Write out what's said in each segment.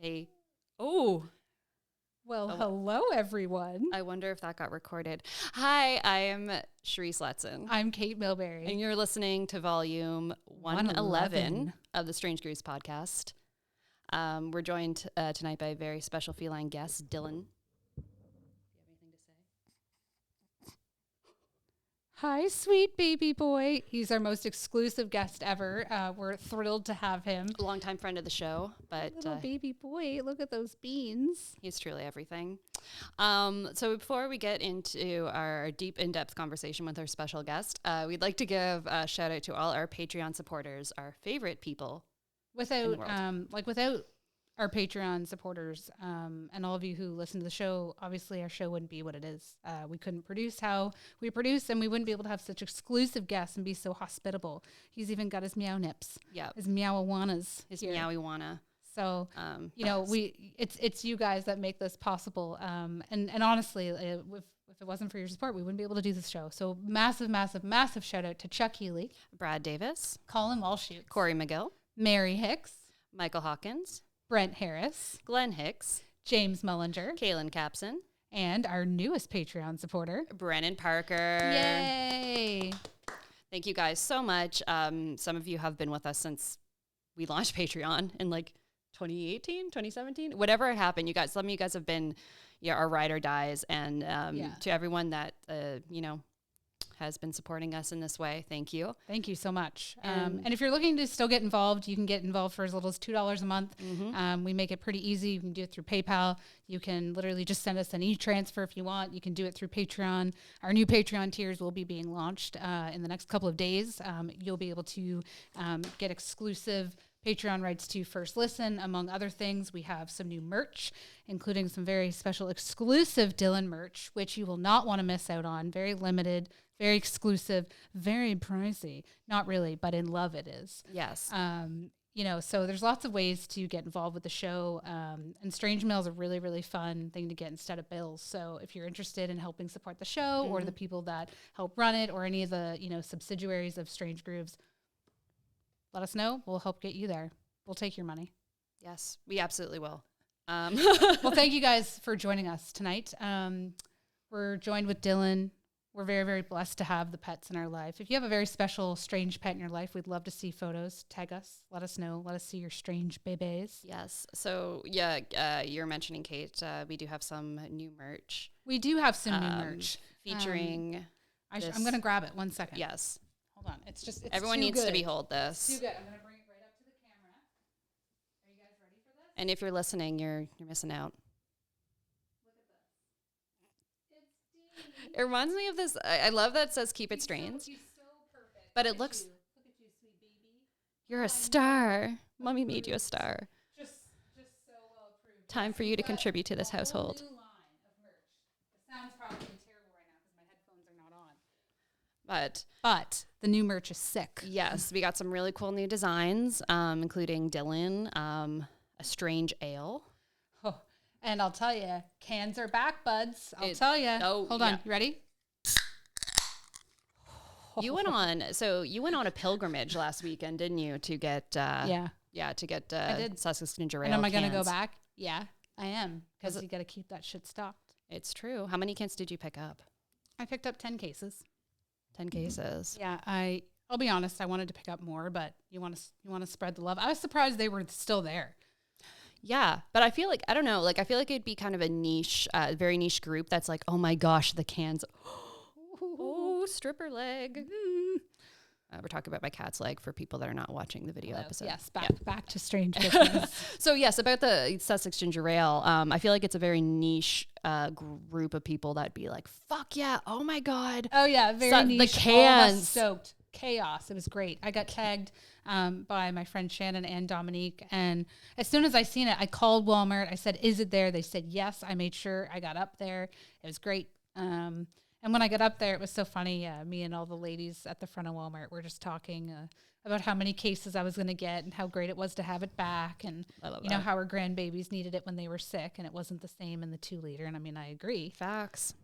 Hey. Oh. Well, hello, everyone. I wonder if that got recorded. Hi, I am Cherise Letson. I'm Kate Milbury. And you're listening to volume 111 of the Strange Grooves podcast. We're joined tonight by a very special feline guest, Dylan. Do you have anything to say? Hi, sweet baby boy. He's our most exclusive guest ever. We're thrilled to have him. A longtime friend of the show, but Little baby boy, look at those beans. he's truly everything. So before we get into our deep, in-depth conversation with our special guest, we'd like to give a shout out to all our Patreon supporters, our favorite people. Without our Patreon supporters and all of you who listen to the show, obviously our show wouldn't be what it is. We couldn't produce how we produce, and we wouldn't be able to have such exclusive guests and be so hospitable. He's even got his meow nips, his meowawanas, his meowiwana. So it's you guys that make this possible. And honestly, if it wasn't for your support, we wouldn't be able to do this show. So massive, massive, massive shout out to Chuck Healy, Brad Davis, Colin Walshute, Corey McGill, Mary Hicks, Michael Hawkins, Brent Harris, Glenn Hicks, James Mullinger, Kaylin Capson, and our newest Patreon supporter, Brennan Parker. Yay! Thank you guys so much. Some of you have been with us since we launched Patreon in like 2018, 2017, whatever happened. You guys, some of you guys have been our ride or dies, and to everyone that has been supporting us in this way, thank you. Thank you so much. And if you're looking to still get involved, you can get involved for as little as $2 a month. Mm-hmm. We make it pretty easy. You can do it through PayPal. You can literally just send us an e-transfer if you want. You can do it through Patreon. Our new Patreon tiers will be being launched in the next couple of days. You'll be able to get exclusive Patreon rights to First Listen. Among other things, we have some new merch, including some very special exclusive Dylan merch, which you will not want to miss out on. Very limited, very exclusive, very pricey. Not really, but in love it is. Yes. So there's lots of ways to get involved with the show. And Strange Mail is a really, really fun thing to get instead of bills. So if you're interested in helping support the show or the people that help run it or any of the, subsidiaries of Strange Grooves, let us know. We'll help get you there. We'll take your money. Yes, we absolutely will. Well, thank you guys for joining us tonight. We're joined with Dylan. We're very, very blessed to have the pets in our life. If you have a very special, strange pet in your life, we'd love to see photos. Tag us. Let us know. Let us see your strange babies. Yes. So, you're mentioning, Kate, we do have some new merch. We do have some new merch. Featuring I'm going to grab it. 1 second. Yes. Hold on. It's everyone needs to behold this. It's too good. I'm going to bring it right up to the camera. Are you guys ready for this? And if you're listening, you're missing out. Look at this. It's Dean. It reminds me of this. I love that it says "Keep It Strange." He's so perfect. But it looks. Look at you, sweet baby. You're a star. Mommy made you a star. Just so well approved. Time for you to contribute to this household. New line of merch. The sound's probably terrible right now because my headphones are not on. But the new merch is sick. Yes, we got some really cool new designs, including Dylan, a strange ale. Oh, and I'll tell you, cans are back, buds. I'll tell you. Hold on, you ready? You went on a pilgrimage last weekend, didn't you, to get to get Sussex Ginger Ale. And am I going to go back? Yeah, I am, because you got to keep that shit stocked. It's true. How many cans did you pick up? I picked up 10 cases. 10 cases. Yeah, I'll be honest, I wanted to pick up more, but you want to spread the love. I was surprised they were still there. Yeah, but I feel like, I don't know, I feel like it'd be kind of a niche, very niche group that's like, oh my gosh, the cans, oh, stripper leg. We're talking about my cat's leg for people that are not watching the video episode. Yes, back to strange business. So yes, about the Sussex Ginger Ale, I feel like it's a very niche group of people that'd be like, fuck yeah, oh my God. Oh yeah, very niche. The cans. Stoked. Chaos. It was great. I got tagged by my friend Shannon and Dominique, and as soon as I seen it, I called Walmart. I said, is it there? They said yes. I made sure I got up there. It was great. And when I got up there, it was so funny. Me and all the ladies at the front of Walmart were just talking about how many cases I was going to get and how great it was to have it back. And, you know, how our grandbabies needed it when they were sick and it wasn't the same in the 2-liter. And I mean, I agree. Facts.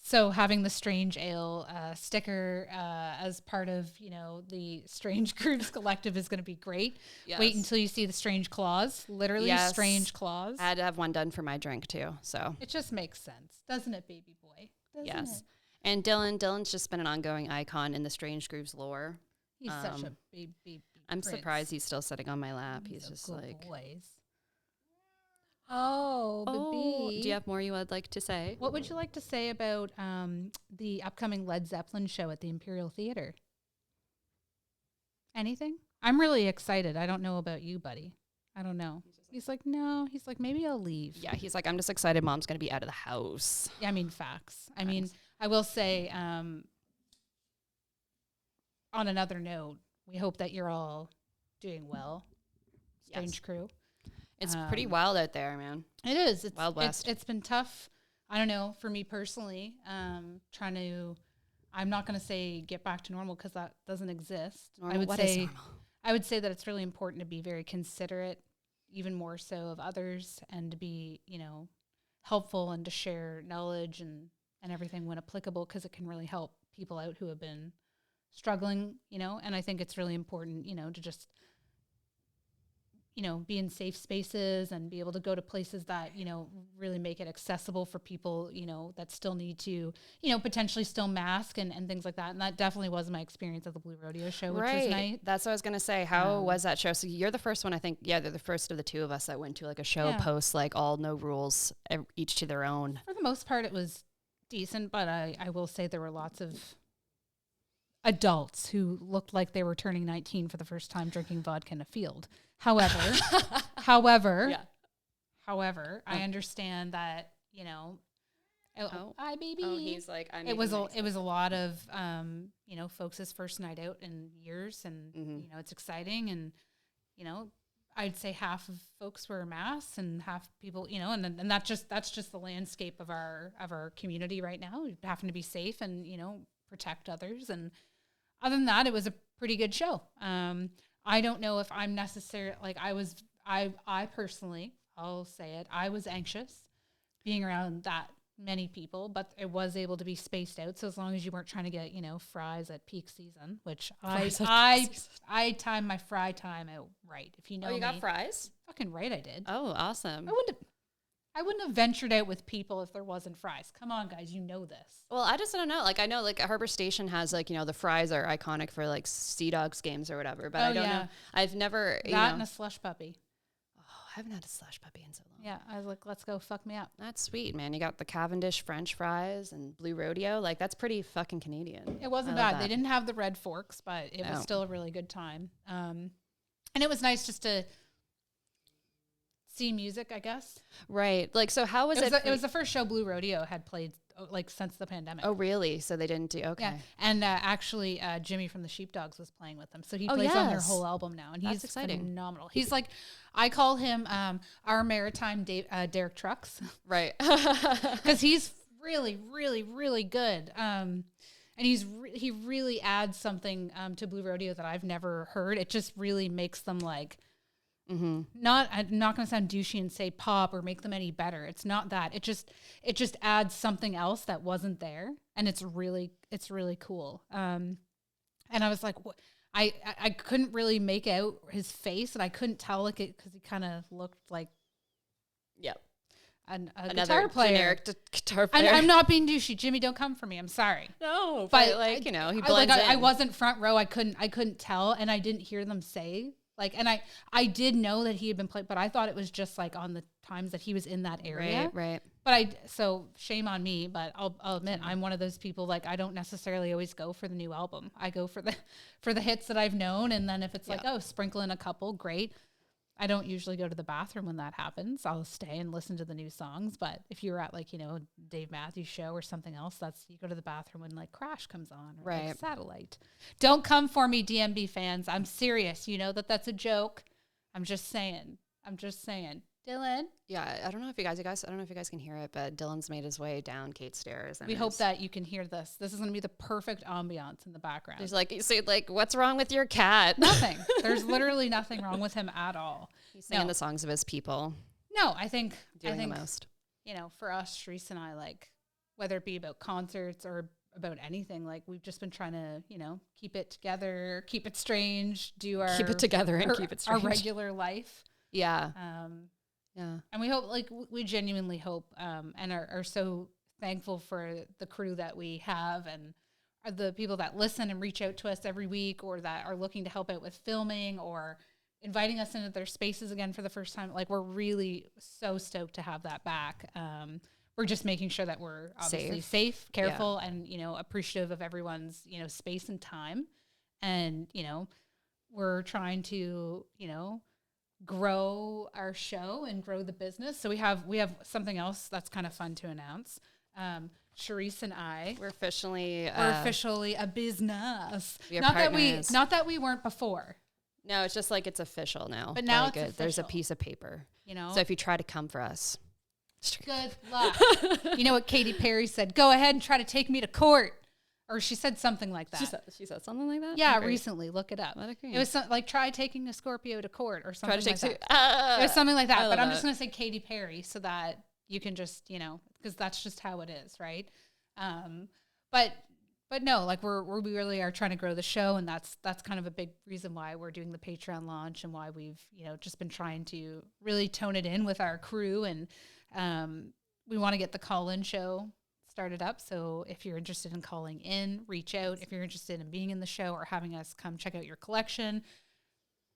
So having the Strange Ale sticker as part of, you know, the Strange Grooves Collective is going to be great. Yes. Wait until you see the Strange Claws, literally Strange Claws. I had to have one done for my drink too. So it just makes sense, doesn't it, baby boy? Doesn't it? And Dylan's just been an ongoing icon in the Strange Grooves lore. He's such a baby. I'm surprised he's still sitting on my lap. He's just like boys. Oh, baby. Do you have more you would like to say? What would you like to say about the upcoming Led Zeppelin show at the Imperial Theater? Anything? I'm really excited. I don't know about you, buddy. I don't know. He's like, no. He's like, maybe I'll leave. Yeah, he's like, I'm just excited Mom's going to be out of the house. Yeah, I mean, facts. I mean, I will say, on another note, we hope that you're all doing well. Strange crew. It's pretty wild out there, man. It is. It's Wild West. It's been tough. I don't know, for me personally, I'm not going to say get back to normal because that doesn't exist. Normal? What is normal? I would say that it's really important to be very considerate, even more so of others, and to be, you know, helpful and to share knowledge and everything when applicable, because it can really help people out who have been struggling, you know. And I think it's really important, you know, to just, you know, be in safe spaces and be able to go to places that, you know, really make it accessible for people, you know, that still need to, you know, potentially still mask and things like that. And that definitely was my experience at the Blue Rodeo show, which was nice. That's what I was going to say. How was that show? So you're the first one, I think. Yeah, they're the first of the two of us that went to like a show post, like all no rules, each to their own. For the most part, it was decent, but I will say there were lots of adults who looked like they were turning 19 for the first time drinking vodka in a field. However, I understand that, you know, hi baby. Oh, he's like, it was a lot of, you know, folks' first night out in years, and you know, it's exciting, and you know, I'd say half of folks wear masks and half people, you know, and that's just the landscape of our community right now. We happen to be safe and, you know, protect others. And other than that, it was a pretty good show. I don't know if I'm necessarily, like, I personally, I'll say it, I was anxious being around that many people, but it was able to be spaced out. So as long as you weren't trying to get, you know, fries at peak season, which I timed my fry time out right. If you know, you got fries? Fucking right, I did. Oh, awesome. I wouldn't have ventured out with people if there wasn't fries. Come on, guys, you know this. Well, I just don't know. Like, I know, like, Harbor Station has, like, you know, the fries are iconic for, like, Sea Dogs games or whatever, but I don't know. I've never, that and a slush puppy. Oh, I haven't had a slush puppy in so long. Yeah, I was like, let's go fuck me up. That's sweet, man. You got the Cavendish French fries and Blue Rodeo. Like, that's pretty fucking Canadian. It wasn't bad. They didn't have the red forks, but it was still a really good time. And it was nice just to see music, I guess. Right. Like, so how was it? It was the first show Blue Rodeo had played, like, since the pandemic. Oh, really? So they didn't do, okay. Yeah. And actually, Jimmy from the Sheepdogs was playing with them. So he plays on their whole album now. And he's phenomenal. He's like, I call him our maritime Derek Trucks. Right. Because he's really, really, really good. And he really adds something to Blue Rodeo that I've never heard. It just really makes them like, I'm not going to sound douchey and say pop or make them any better. It's not that. It just adds something else that wasn't there, and it's really cool. And I was like, what? I couldn't really make out his face, and I couldn't tell like it because he kind of looked like a guitar player. Generic guitar player. I'm not being douchey, Jimmy. Don't come for me. I'm sorry. No, but like, you know, he blends in. I wasn't front row. I couldn't tell, and I didn't hear them say. Like, and I did know that he had been played, but I thought it was just like on the times that he was in that area. Right. But so shame on me, but I'll admit I'm one of those people, like, I don't necessarily always go for the new album. I go for the hits that I've known. And then if it's like, oh, sprinkle in a couple, great. I don't usually go to the bathroom when that happens. I'll stay and listen to the new songs. But if you're at, like, you know, Dave Matthews show or something else, you go to the bathroom when like Crash comes on or like Satellite. Don't come for me, DMB fans. I'm serious. You know that's a joke. I'm just saying. Dylan. Yeah, I don't know if you guys, I don't know if you guys can hear it, but Dylan's made his way down Kate's stairs. And We hope that you can hear this. This is going to be the perfect ambiance in the background. He's like, you say, like, what's wrong with your cat? Nothing. There's literally nothing wrong with him at all. He's singing the songs of his people. No, I think doing the most. You know, for us, Cherise and I, like, whether it be about concerts or about anything, like, we've just been trying to, you know, keep it together, keep it strange, keep it together and keep it strange. Our regular life. Yeah. Yeah. And we hope, like, we genuinely hope and are so thankful for the crew that we have and are the people that listen and reach out to us every week or that are looking to help out with filming or inviting us into their spaces again for the first time. Like, we're really so stoked to have that back. We're just making sure that we're obviously safe, careful, and, you know, appreciative of everyone's, you know, space and time. And, you know, we're trying to, you know, grow our show and grow the business. So we have something else that's kind of fun to announce. Cherise and I, we're officially a business. Not that we weren't before. No, it's just like it's official now. But now like there's a piece of paper. You know. So if you try to come for us, good luck. You know what Katy Perry said? Go ahead and try to take me to court. Or she said something like that. She said something like that? Yeah, recently. Look it up. It was like, try taking a Scorpio to court or something like that. It was something like that. But I'm just going to say Katy Perry so that you can just, you know, because that's just how it is, right? But no, like we really are trying to grow the show. And that's kind of a big reason why we're doing the Patreon launch and why we've, you know, just been trying to really tone it in with our crew. And we want to get the call-in show started up. So if you're interested in calling in, reach out. If you're interested in being in the show or having us come check out your collection,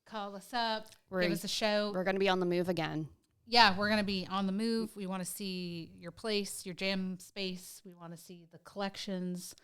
call us up, give us a show. We're going to be on the move again. Yeah, we're going to be on the move. We want to see your place, your jam space. We want to see the collections.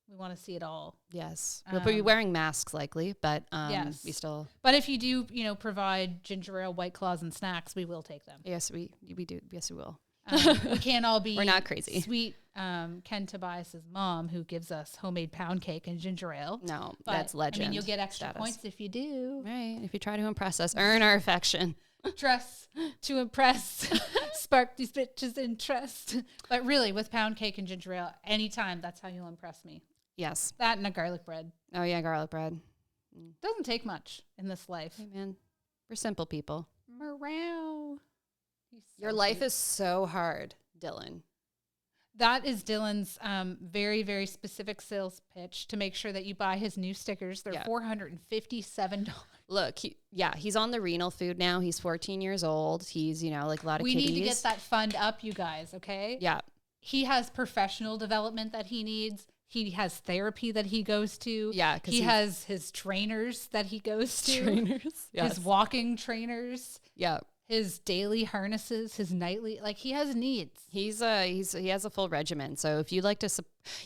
We want to see it all. Yes. We'll be wearing masks likely, but yes. We still. But if you do, you know, provide ginger ale, White Claws, and snacks, we will take them. Yes, we do. Yes, we will. We can't all be. We're not crazy. Sweet Ken Tobias's mom, who gives us homemade pound cake and ginger ale. No, but, that's legend. I mean, you'll get extra points if you do. Right. If you try to impress us, earn our affection. Dress to impress, spark these bitches' interest. But really, with pound cake and ginger ale, anytime, that's how you'll impress me. Yes. That and a garlic bread. Oh, yeah, garlic bread. Doesn't take much in this life. Hey, man. We're simple people. Morale. Your life is so hard, Dylan. That is Dylan's very, very specific sales pitch to make sure that you buy his new stickers. They're $457. Look, he's on the renal food now. He's 14 years old. He's, you know, like a lot of kitties. We need to get that fund up, you guys, okay? Yeah. He has professional development that he needs. He has therapy that he goes to. Yeah. He has his trainers that he goes to. Yes. His walking trainers. Yeah. His daily harnesses, his nightly, like he has needs. He has a full regimen. So if you'd like to,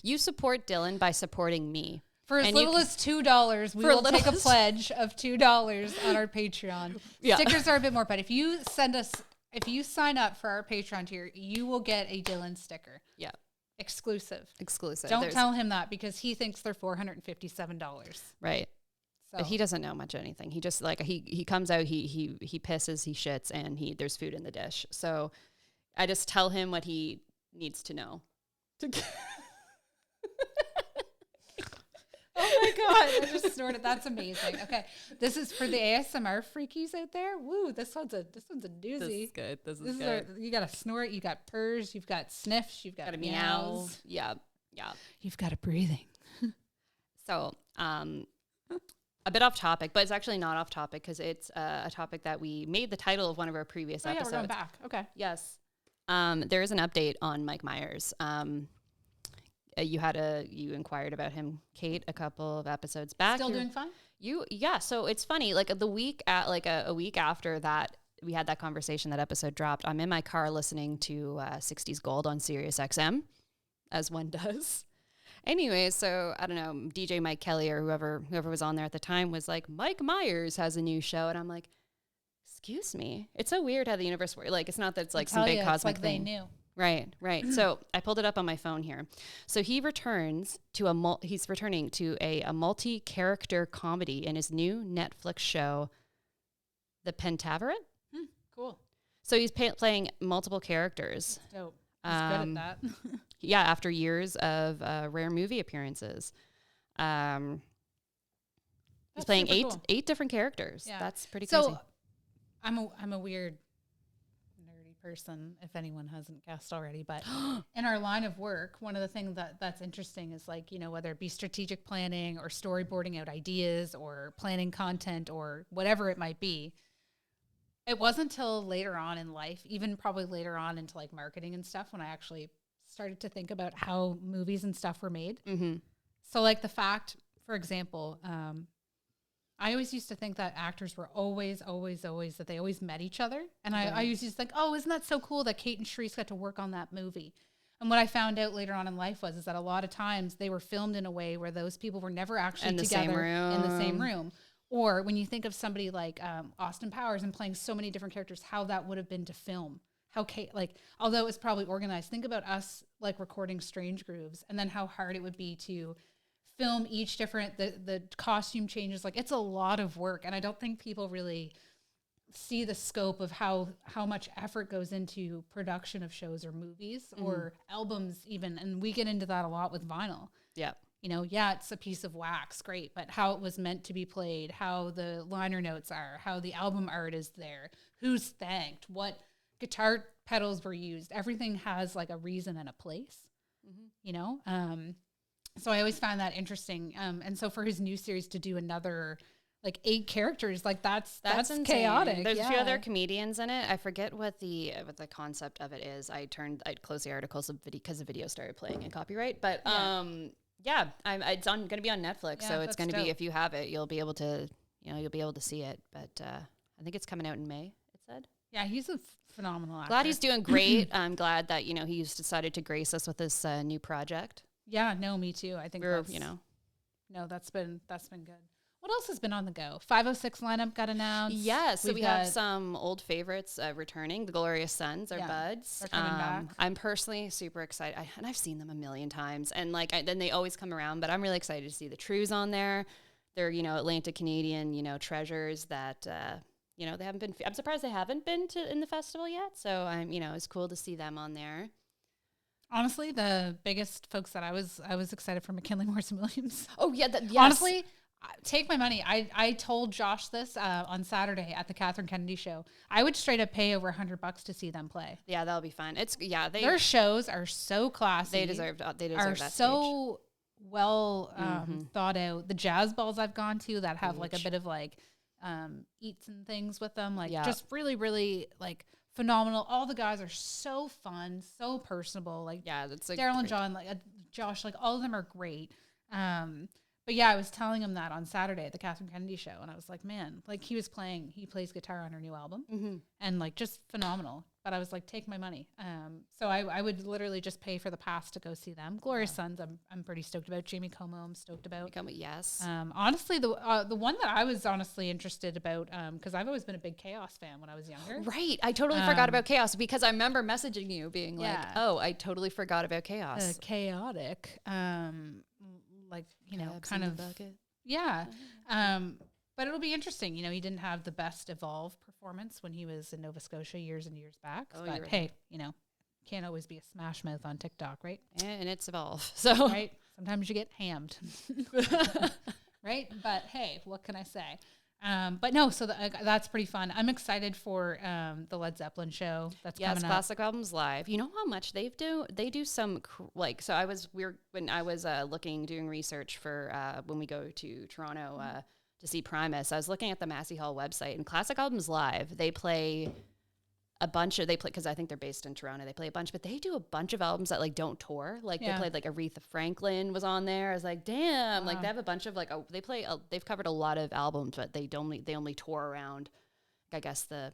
you support Dylan by supporting me. For as little as $2, we will take a pledge of $2 on our Patreon. Yeah. Stickers are a bit more, but if you sign up for our Patreon tier, you will get a Dylan sticker. Yeah. Exclusive. Don't tell him that because he thinks they're $457. Right. So. But he doesn't know much of anything. He just like he comes out, he pisses, he shits, and there's food in the dish. So I just tell him what he needs to know. Oh my God, I just snorted. That's amazing. Okay. This is for the ASMR freakies out there. Woo, this one's a doozy. This is good. This is good. You got a snort, you got purrs, you've got sniffs, you've got meows. Yeah. You've got a breathing. So, a bit off topic, but it's actually not off topic because it's a topic that we made the title of one of our previous episodes. Yeah, we're going back. Okay. Yes. There is an update on Mike Myers. You inquired about him, Kate, a couple of episodes back. Still doing fine? Yeah. So it's funny. Like a week after that, we had that conversation. That episode dropped. I'm in my car listening to 60s Gold on Sirius XM, as one does. Anyway, so I don't know, DJ Mike Kelly or whoever was on there at the time was like, Mike Myers has a new show. And I'm like, excuse me. It's so weird how the universe works. Like, it's not that it's like some big cosmic thing. They knew. Right. So I pulled it up on my phone here. So he's returning to a multi-character comedy in his new Netflix show, The Pentaveret. Cool. So he's playing multiple characters. Dope. He's good at that. Yeah, after years of rare movie appearances. He's playing eight different characters. Yeah. That's pretty crazy. So I'm a weird nerdy person, if anyone hasn't guessed already, but in our line of work, one of the things that's interesting is like, you know, whether it be strategic planning or storyboarding out ideas or planning content or whatever it might be. It wasn't until later on in life, even probably later on into like marketing and stuff, when I actually started to think about how movies and stuff were made. Mm-hmm. So like the fact, for example, I always used to think that actors were always that they always met each other. And I used to think, oh, isn't that so cool that Kate and Cherise got to work on that movie? And what I found out later on in life is that a lot of times they were filmed in a way where those people were never actually together in the same room. Or when you think of somebody like Austin Powers and playing so many different characters, how that would have been to film. How Kate, like, although it was probably organized, think about us like recording Strange Grooves and then how hard it would be to film each different, the costume changes. Like, it's a lot of work. And I don't think people really see the scope of how much effort goes into production of shows or movies or albums even. And we get into that a lot with vinyl. Yeah. You know, yeah, it's a piece of wax, great, but how it was meant to be played, how the liner notes are, how the album art is there, who's thanked, what guitar pedals were used. Everything has like a reason and a place, you know? So I always find that interesting. And so for his new series to do another like 8 characters, like that's chaotic. There's a few other comedians in it. I forget what the concept of it is. I'd close the articles because the video started playing in copyright, but yeah, it's going to be on Netflix, so it's going to be, if you have it, you'll be able to see it. But I think it's coming out in May. It said. Yeah, he's a phenomenal actor. Glad he's doing great. I'm glad that he's decided to grace us with this new project. Yeah, no, me too. I think that's been good. What else has been on the go? 506 lineup got announced. Yes, so we have some old favorites returning. The Glorious Sons, our buds. They're coming back. I'm personally super excited, and I've seen them a million times. And then they always come around, but I'm really excited to see the Trues on there. They're Atlantic Canadian treasures that they haven't been. I'm surprised they haven't been in the festival yet. So it's cool to see them on there. Honestly, the biggest folks that I was excited for McKinley Morrison Williams. Oh yeah, yes. Honestly. Take my money. I told Josh this on Saturday at the Catherine Kennedy show. I would straight up pay over $100 to see them play. Yeah, that'll be fun. Their shows are so classy. They deserve that. Are so well thought out. The jazz balls I've gone to that have like a bit of like eats and things with them, like just really, really like phenomenal. All the guys are so fun, so personable. Like that's like Daryl and John, like Josh, like all of them are great. But yeah, I was telling him that on Saturday at the Catherine Kennedy show, and I was like, man, like he plays guitar on her new album, and like just phenomenal. But I was like, take my money. So I would literally just pay for the pass to go see them. Glorious Sons, I'm pretty stoked about. Jamie Como, I'm stoked about. Yes. Honestly, the one that I was honestly interested about, because I've always been a big Chaos fan when I was younger. Right, I totally forgot about Chaos because I remember messaging you being like, oh, I totally forgot about Chaos. Chaotic. Like, kind of, bucket. Yeah. But it'll be interesting. He didn't have the best Evolve performance when he was in Nova Scotia years and years back. Oh, but hey, can't always be a smash mouth on TikTok, right? And it's Evolve. So right. Sometimes you get hammed. Right. But hey, what can I say? But no, so that's pretty fun. I'm excited for the Led Zeppelin show that's coming up. Classic Albums Live. You know how much they do some so when I was doing research for when we go to Toronto to see Primus, I was looking at the Massey Hall website, and Classic Albums Live, they play because I think they're based in Toronto. They play a bunch, but they do a bunch of albums that like don't tour. Like they played like Aretha Franklin was on there. I was like, damn, like they have a bunch of they've covered a lot of albums, but they only tour around. I guess the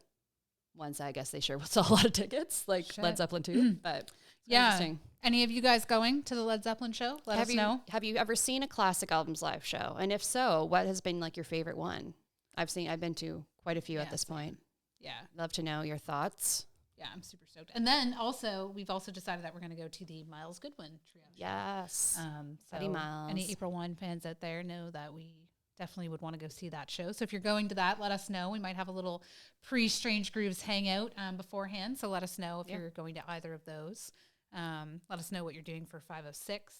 ones they sure will sell a lot of tickets, like Led Zeppelin too. But interesting. Any of you guys going to the Led Zeppelin show? Let us know. Have you ever seen a Classic Albums Live show? And if so, what has been like your favorite one? I've been to quite a few at this point. Yeah. Love to know your thoughts. Yeah, I'm super stoked. And then we've also decided that we're going to go to the Miles Goodwin trio. Yes. So Miles. Any April 1 fans out there know that we definitely would want to go see that show. So if you're going to that, let us know. We might have a little pre-Strange Grooves hangout beforehand. So let us know if you're going to either of those. Let us know what you're doing for 506.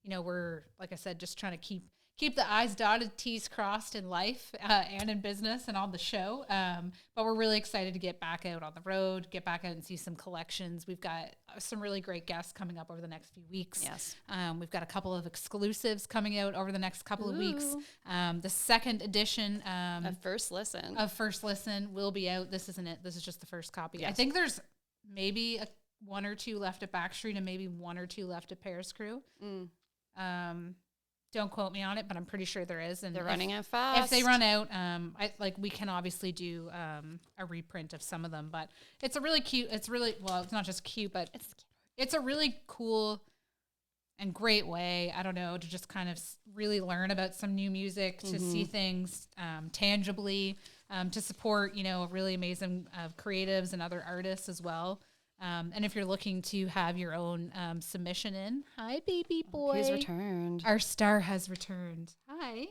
We're, like I said, just trying to keep the I's dotted, T's crossed in life and in business and on the show. But we're really excited to get back out on the road, get back out and see some collections. We've got some really great guests coming up over the next few weeks. Yes. We've got a couple of exclusives coming out over the next couple of weeks. The second edition of First Listen will be out. This isn't it. This is just the first copy. Yes. I think there's maybe one or two left at Backstreet and maybe one or two left at Paris Crew. Don't quote me on it, but I'm pretty sure there is. And they're running out fast. If they run out, we can obviously do a reprint of some of them. But it's a really cute. It's not just cute, but it's a really cool and great way. I don't know, to just kind of really learn about some new music, to see things tangibly, to support really amazing creatives and other artists as well. And if you're looking to have your own submission in, hi, baby boy. He's returned. Our star has returned. Hi.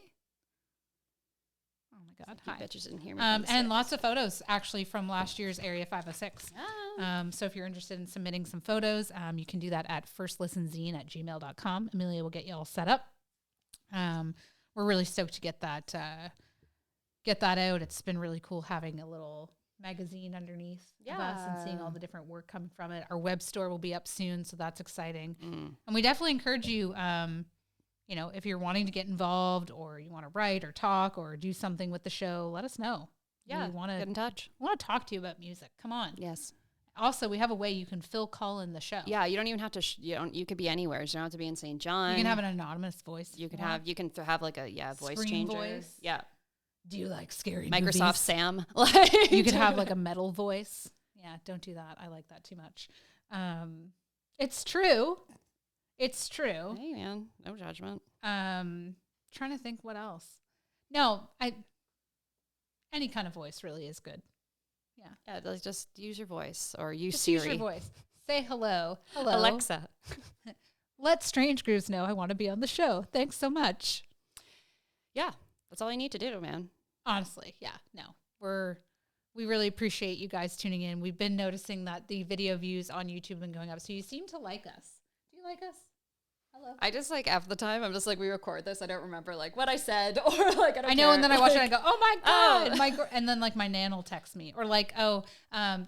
Oh, my God. Hi. I bet you didn't hear me. And lots of photos, actually, from last year's Area 506. So if you're interested in submitting some photos, you can do that at firstlistenzine@gmail.com. Amelia will get you all set up. We're really stoked to get that out. It's been really cool having a little magazine underneath of us and seeing all the different work coming from it. Our web store will be up soon, so that's exciting. And we definitely encourage you, if you're wanting to get involved or you want to write or talk or do something with the show, let us know. Yeah, we want to get in touch. We want to talk to you about music. Come on. Yes. Also, we have a way you can call in the show. Yeah, you don't even have to. You could be anywhere. You don't have to be in St. John. You can have an anonymous voice. You can have like a voice Screen changer. Voice. Yeah. Do you like scary Microsoft movies? Sam? You could have like a metal voice. Yeah, don't do that. I like that too much. It's true. It's true. Hey man, no judgment. Trying to think what else. No, any kind of voice really is good. Yeah, just use your voice or use Siri. Use your voice. Say hello. Hello. Alexa. Let Strange Grooves know I want to be on the show. Thanks so much. Yeah, that's all you need to do, man. Honestly, yeah. No, we really appreciate you guys tuning in. We've been noticing that the video views on YouTube have been going up, so you seem to like us. Do you like us? Hello. I just half the time I'm just we record this. I don't remember what I said or I don't I know, care. and then I watch it and I go, oh my God. And then my nan will text me or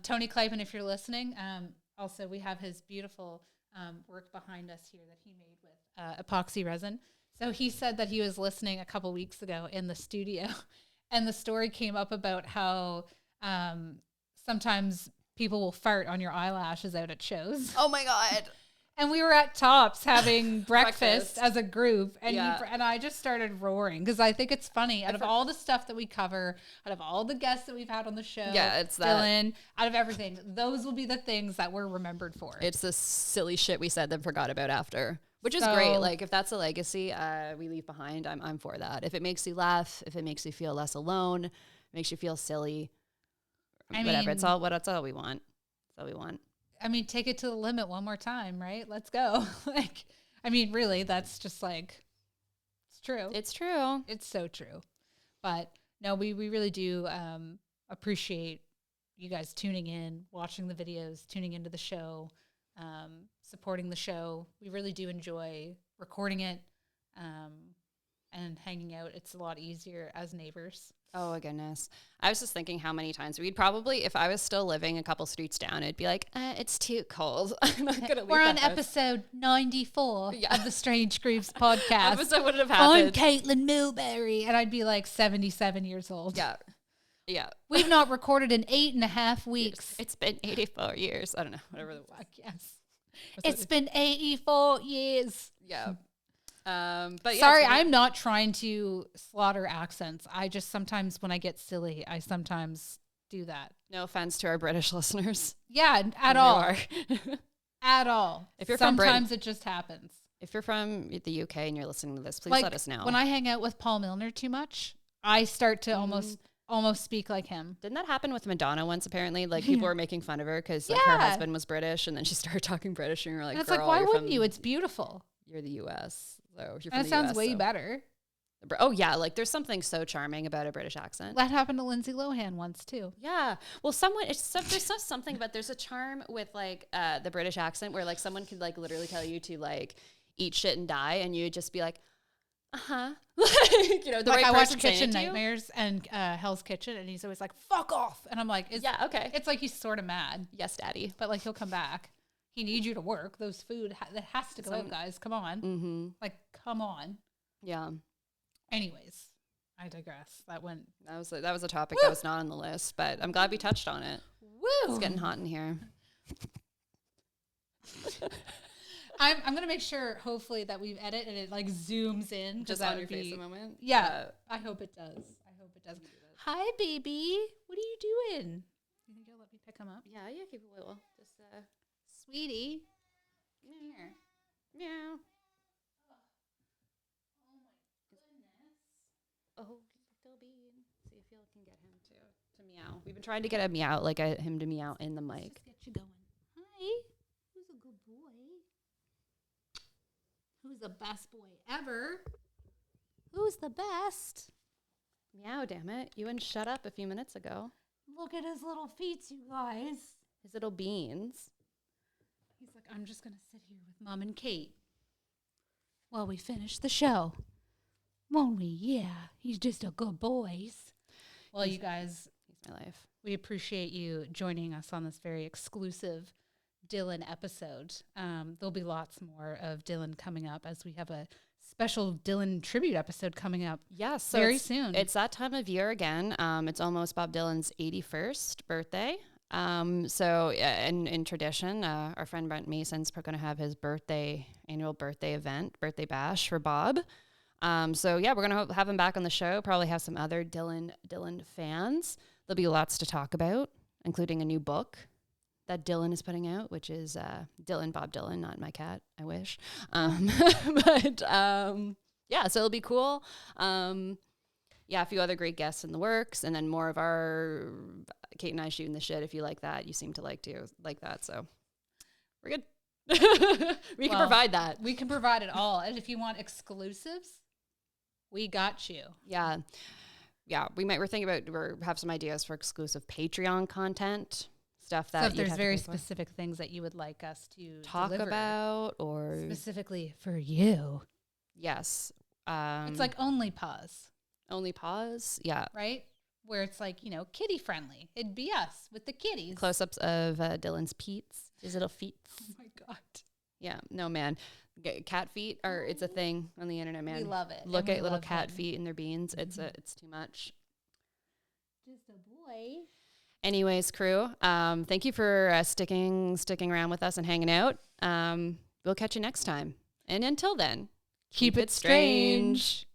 Tony Clayton, if you're listening. Also, we have his beautiful work behind us here that he made with epoxy resin. So he said that he was listening a couple weeks ago in the studio and the story came up about how sometimes people will fart on your eyelashes out at shows. Oh my God. And we were at Tops having breakfast as a group, and and I just started roaring because I think it's funny. Out of all the stuff that we cover, out of all the guests that we've had on the show, it's Dylan, out of everything, those will be the things that we're remembered for. It's the silly shit we said then forgot about after, which is great. If that's a legacy we leave behind, I'm for that. If it makes you laugh, if it makes you feel less alone, makes you feel silly, whatever. It's all we want. That's all we want. I mean, take it to the limit one more time, right? Let's go. Really, that's just it's true. It's true. It's so true. But no, we really do appreciate you guys tuning in, watching the videos, tuning into the show, supporting the show. We really do enjoy recording it and hanging out. It's a lot easier as neighbors. Oh, my goodness. I was just thinking how many times we'd probably, if I was still living a couple streets down, it'd be it's too cold. I'm not going to leave. We're on episode 94 of the Strange Grooves podcast. Episode wouldn't have happened. I'm Caitlin Milbury. And I'd be 77 years old. Yeah. Yeah. We've not recorded in 8.5 weeks. It's been 84 years. I don't know. Whatever the fuck. Yes. It's been 84 years. Yeah. But sorry, I'm not trying to slaughter accents. I just sometimes when I get silly, I sometimes do that. No offense to our British listeners. Yeah, at all. At all. If you're sometimes it just happens. If you're from the UK and you're listening to this, please let us know. When I hang out with Paul Milner too much, I start to almost speak like him. Didn't that happen with Madonna once? Apparently, people were making fun of her because her husband was British, and then she started talking British, and you're like, and it's why wouldn't you? It's beautiful. You're the US. So if you're and from it the sounds US, way better. Oh yeah, like there's something so charming about a British accent. That happened to Lindsay Lohan once too. Yeah. Well, there's something, but there's a charm with like the British accent where like someone could like literally tell you to like eat shit and die, and you'd just be like, like, you know, the like right I watch person Kitchen saying it to you. Nightmares and Hell's Kitchen, and he's always like, "Fuck off," and I'm like, Yeah, okay. It's like he's sort of mad, Yes, daddy. but like he'll come back. He needs you to work. Those food that has to go out, guys. Come on, like come on. Yeah. Anyways, I digress. That was a topic that was not on the list, but I'm glad we touched on it. Woo! It's getting hot in here. I'm gonna make sure, hopefully, that we edit and it like zooms in. Just on your face a moment. Yeah, I hope it does. Hi, baby. What are you doing? You think you'll let me pick him up? Yeah, keep it little. Just Sweetie. come here. Meow. Oh, little bean. See if you can get him to meow. We've been trying to get him to meow in the mic. Let's get you going. Hi. Who's a good boy? Who's the best boy ever? Who's the best? Meow, damn it. You wouldn't shut up a few minutes ago. Look at his little feet, you guys. His little beans. He's like, I'm just going to sit here with Mom and Kate while we finish the show. Won't we? Yeah. He's just a good boy. Well, you guys, he's my life. We appreciate you joining us on this very exclusive Dylan episode. There'll be lots more of Dylan coming up as we have a special Dylan tribute episode coming up. Yes, so very soon. It's that time of year again. It's almost Bob Dylan's 81st birthday. So in tradition, our friend Brent Mason's going to have his annual birthday event, birthday bash for Bob. So yeah, we're going to have him back on the show, probably have some other Dylan fans. There'll be lots to talk about, including a new book that Dylan is putting out, which is Bob Dylan, not my cat, I wish. But yeah, so it'll be cool. Yeah, a few other great guests in the works, and then more of our Kate and I shooting the shit. If you like that, you seem to like that, so we're good. We can provide that. We can provide it all, and if you want exclusives, we got you. Yeah. We're thinking about have some ideas for exclusive Patreon content. Stuff that so if there's very specific things that you would like us to talk about, or specifically for you. Yes. It's like only pause, yeah, right, where it's like, kitty friendly. It'd be us with the kitties. Close-ups of Dylan's feets, his little feet. Oh my god. Yeah, no, man, cat feet it's a thing on the internet, man. We love it. Look at little cat feet in their beans. It's too much. Just a boy. Anyways, crew, thank you for sticking around with us and hanging out. We'll catch you next time. And until then, keep it strange.